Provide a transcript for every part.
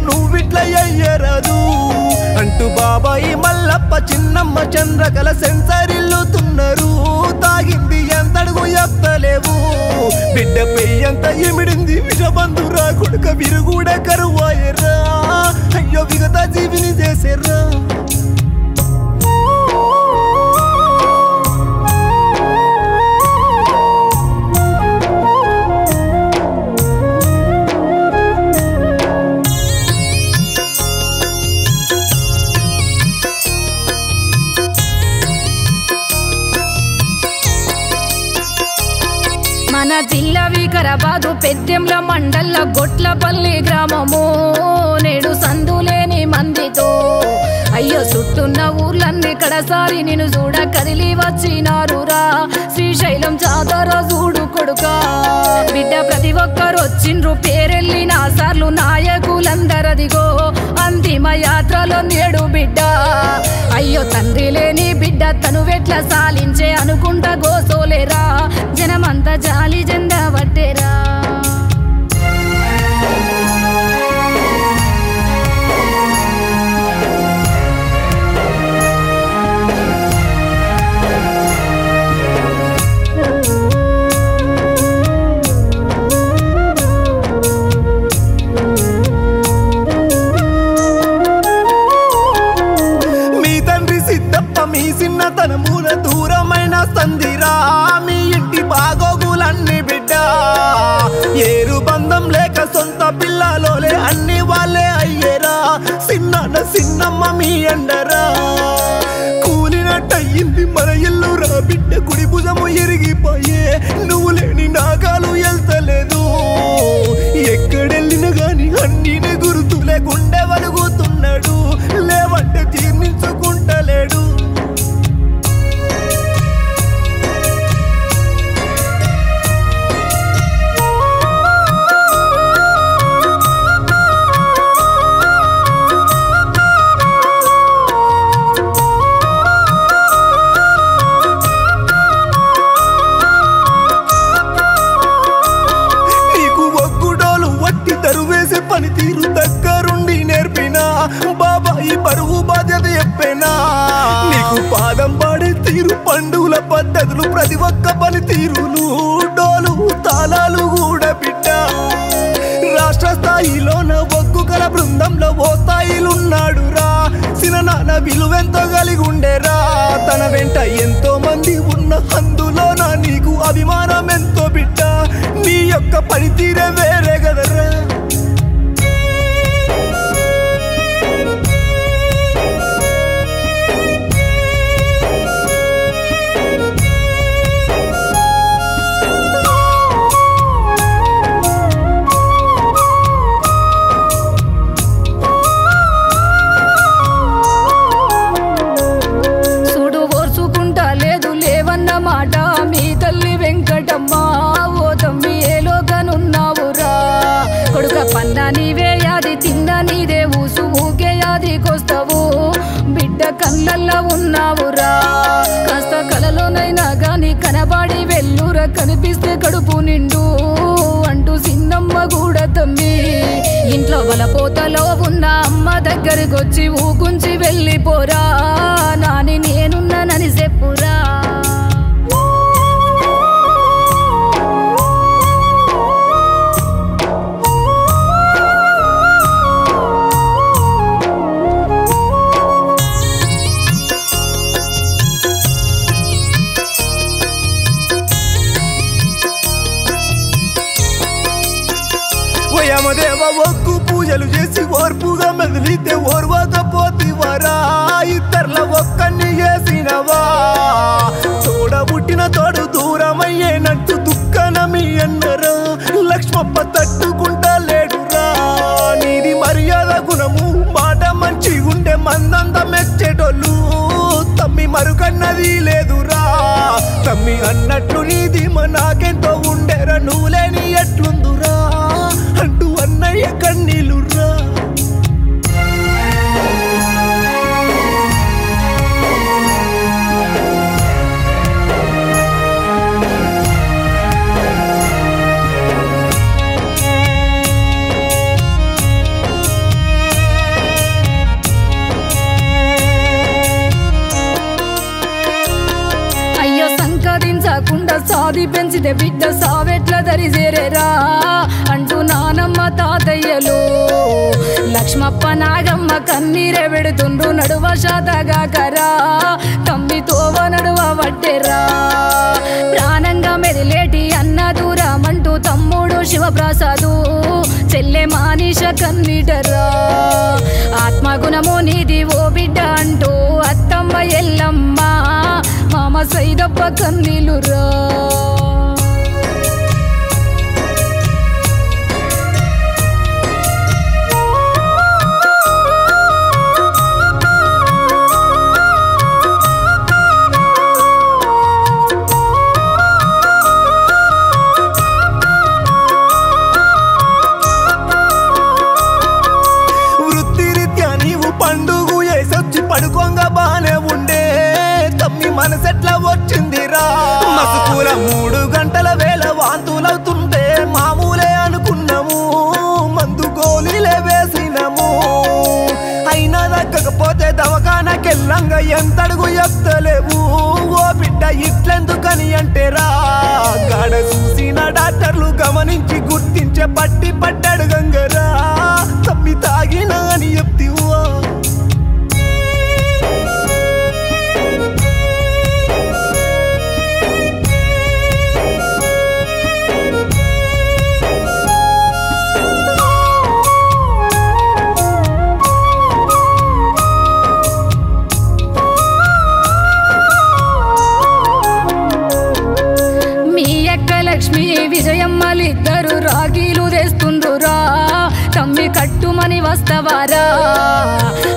నువ్విట్లా అయ్యరాదు అంటూ బాబాయి మల్లప్ప చిన్నమ్మ చంద్రకళ సెన్సారిల్లుతున్నారు. తాగింది ఎంతడుగు ఎత్తలేవు బిడ్డ పెయ్యంత ఎమిడింది విషబంధురా కొడుక విరుగుడ కరువాయరా అయ్యో విగత జీవిని చేసేర్రా. మన జిల్లా వికారాబాదు పెద్దెంల మండల గొట్లపల్లి గ్రామము నేడు సందులేని మందితో అయ్యో చుట్టున్న ఊర్లన్నీ కడసారి నిన్ను చూడ కదిలి వచ్చినారురా. శ్రీశైలం జాతర చూడు కొడుకా బిడ్డ ప్రతి ఒక్కరు వచ్చిండ్రు పేరెళ్ళిన సార్లు నాయకులందరదిగో అంతిమ యాత్రలో నేడు బిడ్డ అయ్యో తండ్రి లేని బిడ్డ తను వెట్ల సాలించే అనుకుంటా గోసోలేరా జనమంతా జాలి జెండా పట్టేరా. మీ చిన్నతనమున దూరమైన సందిరా మీ ఇంటి బాగోగులన్నీ బిడ్డ ఏరు బంధం లేక సొంత పిల్లలోలే అన్ని వాళ్ళే అయ్యేరా. చిన్నమ్మ మీ ఎండరా కూలినట్టయింది మన ఇల్లు రా బిడ్డ కుడి భుజము ఎరిగిపోయే నువ్వు లేని నాగాలు వెళ్తలేదు. ఎక్కడెళ్ళిన గాని అన్నినే గుర్తు లేకుండే వలుగుతున్నాడు లేవంటే తీర్మించుకుంటలేడు. పనితీరు దగ్గరుండి నేర్పినా బాబాయి బరువు బాధ్యత చెప్పేనా నీకు పాదం పాడే తీరు పండుగల పద్ధతులు ప్రతి ఒక్క పనితీరులు డోలు తాళాలు కూడా బిడ్డ రాష్ట్ర స్థాయిలోన ఒగ్గు కల బృందంలో ఓ స్థాయిలున్నాడురా. చిన్ననాన్న విలువెంతో కలిగి ఉండేరా తన వెంట ఎంతో మంది ఉన్న అందులోన నీకు అభిమానం ఎంతో బిడ్డ నీ యొక్క పనితీరే వేరే కదరా. మాట మీ తల్లి వెంకటమ్మ ఓ తమ్మి ఏలోకనున్నావురా కొడుక పన్న నీవే యాది తిన్న నీదే ఊసు ఊకే యాదికొస్తావు బిడ్డ కళ్ళల్లో ఉన్నావురా. కాస్త కలలోనైనా గాని కనబడి వెల్లురా కనిపిస్తే కడుపు నిండు అంటూ చిన్నమ్మ కూడా తమ్మి ఇంట్లో వలపోతలో ఉన్న అమ్మ దగ్గరకొచ్చి ఊకుంచి వెళ్ళిపోరా నాని నేనున్నానని చెప్పురా. యమదేవ ఒక్కు పూజలు చేసి ఓర్పుగా మెదిలితే ఓర్వకపోతివరా ఇద్దర్ల ఒక్కన్ని చేసినవా తోడబుట్టిన తోడు దూరమయ్యేనట్టు దుఃఖనమి అన్నరా. లక్ష్మప్ప తట్టుకుంటా లేడురా నీది మర్యాద గుణము మాట మంచిగుండే మందంత మెచ్చేటోళ్ళు తమ్మి మరుకన్నది లేదురా. తమ్మి అన్నట్లు నీది నాకెంతో ఉండేరా నువ్వు లేని ఎట్లుందురా అంటూ అన్నయ్య కన్నీలురా. అదే బిడ్డ సావెట్ల దరిజేరేరా అంటూ నానమ్మ తాతయ్యలు లక్ష్మప్ప నాగమ్మ కన్నీరే పెడుతుండ్రు నడువ శాతగాకరా తమ్మి తోవ నడువ వట్టెరా ప్రాణంగా మెదిలేటి అన్న దూరమంటూ తమ్ముడు శివప్రసాదు చెల్లె మానిష కన్నీటరా ఆత్మగుణము నీది ఓ బిడ్డ అంటూ అత్తమ్మ ఎల్లమ్మ మామ సైదప్ప కన్నీలురా పడుకోంగా బానే ఉండే తమ్మి మనసెట్లా వచ్చిందిరా మసుకూల 3 గంటల వేళ వాంతులవుతుంటే మామూలే అనుకున్నాము మందు గోళీలే వేసినాము అయినా దక్కకపోతే దవకానకెళ్ళంగా ఎంతడుగు ఎత్తలేవు ఓ బిడ్డ ఇట్లెందుకని అంటేరా గాడ చూసిన డాక్టర్లు గమనించి గుర్తించే పట్టి పట్టాడు గంగరా తమ్మి తాగినా అని చెప్తివా లక్ష్మి విజయమ్మలిద్దరు రాగీలు తెస్తుండ్రురా తమ్మి కట్టుమని వస్తవారా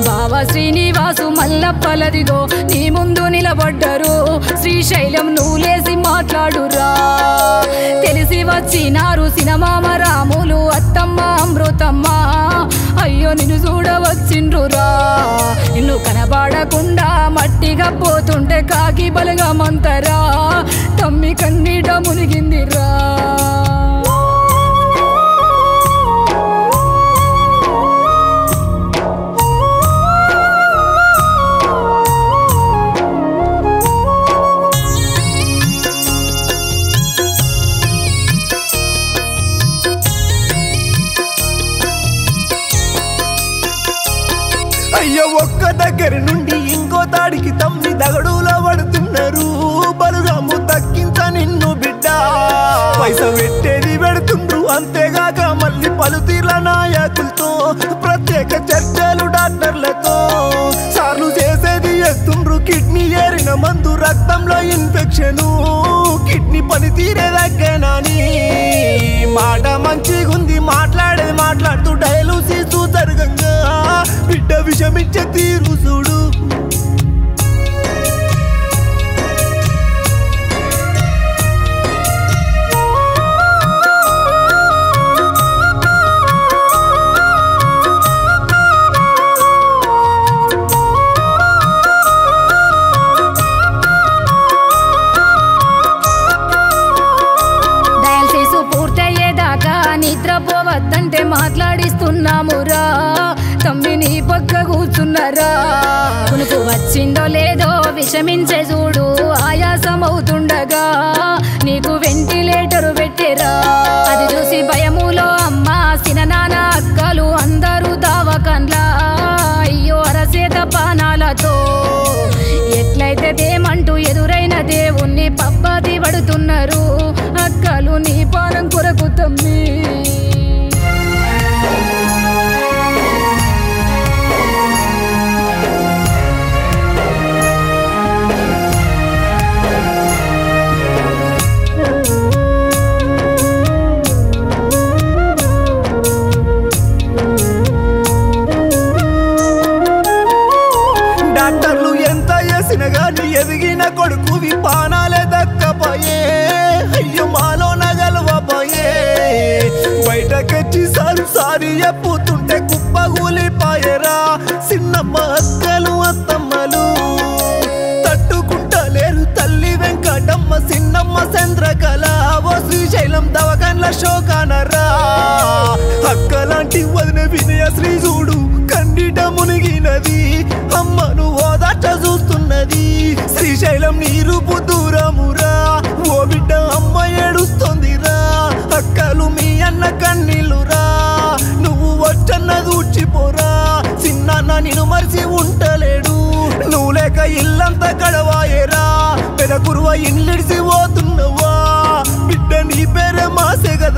బావ శ్రీనివాసు మల్లప్పలదిగో నీ ముందు నిలబడ్డరు శ్రీశైలం నువ్వులేసి మాట్లాడురా తెలిసి వచ్చినారు సినమామ రాములు అత్తమ్మ అమృతమ్మ అయ్యో నిన్ను చూడవచ్చిండ్రురా నిన్ను కనబడకుండా మట్టిగా పోతుంటే కాకి బలగా మంతరా తమ్మి కన్నీట మునిగిందిరా అయ్యో ఒక్క దగ్గర నుండి ఇంకో తాడికి తమ్మి దగడులో పడుతున్నారు బలురాము దక్కించ నిన్ను బిడ్డ పైస పెట్టేది పెడుతుండ్రు అంతేగాక మళ్ళీ పలుతీర్ల నాయకులతో ప్రత్యేక చర్చలు డాక్టర్లతో సార్లు చేసేది చేస్తుండ్రు కిడ్నీ ఏరిన మందు రక్తంలో ఇన్ఫెక్షను కిడ్నీ పనితీరే దగ్గనాని మాట మంచిగుంది మాట్లాడేది మాట్లాడుతూ డైలూసిస్ జరగంగా బిడ్డ విషమిచ్చే తీరు చూడు డయాలసిస్ పూర్తయ్యేదాకా నిద్రపోవద్దంటే మాట్లాడిస్తున్నామురా తమ్మి నీ పక్క కూర్చున్నారా కునుకు వచ్చిందో లేదో విషమించే చూడు ఆయాసం అవుతుండగా నీకు వెంటిలేటరు పెట్టేరా అది చూసి భయములో అమ్మ సిననాన అక్కలు అందరూ దావకన్లా అయ్యో అరసేత పానాలతో ఎట్లయితే దేమంటూ ఎదురైన దేవుణ్ణి పబ్బతి పడుతున్నారు అక్కలు నీ పానం కొరకు తమ్మి డాక్టర్లు ఎంత చేసిన గాని ఎదిగిన కొడుకు విపానాలే దక్కపోయే అయ్యో మాలో నగలవపోయే బయటకొచ్చి సారి చెప్పుతుంటే కుప్పగూలిపాయరా సిన్నమ్మ అక్కలు అత్తమ్మలు తట్టుకుంటలేరు తల్లి వెంకటమ్మ సిన్నమ్మ చంద్రకళ ఓ శ్రీశైలం దవకన్ల శోకానరా అక్కలాంటి వదిన వినయ శ్రీ చూడు కన్ను కన్నీట మునిగినది అమ్మను ఓదార్చ చూస్తున్నది శ్రీశైలం నీరు దూరమురా ఓ బిడ్డ అమ్మ ఏడుస్తోందిరా అక్కలు మీ అన్న కన్నీళ్ళురా నువ్వు వచ్చన్న దూచిపోరా చిన్న నిన్ను మరిచి ఉంటలేడు నువ్వు లేక ఇల్లంతా గడవాయేరా పెదకురువ ఇల్లిడిసి పోతున్నవా బిడ్డ నీ పేరే మాసే కదా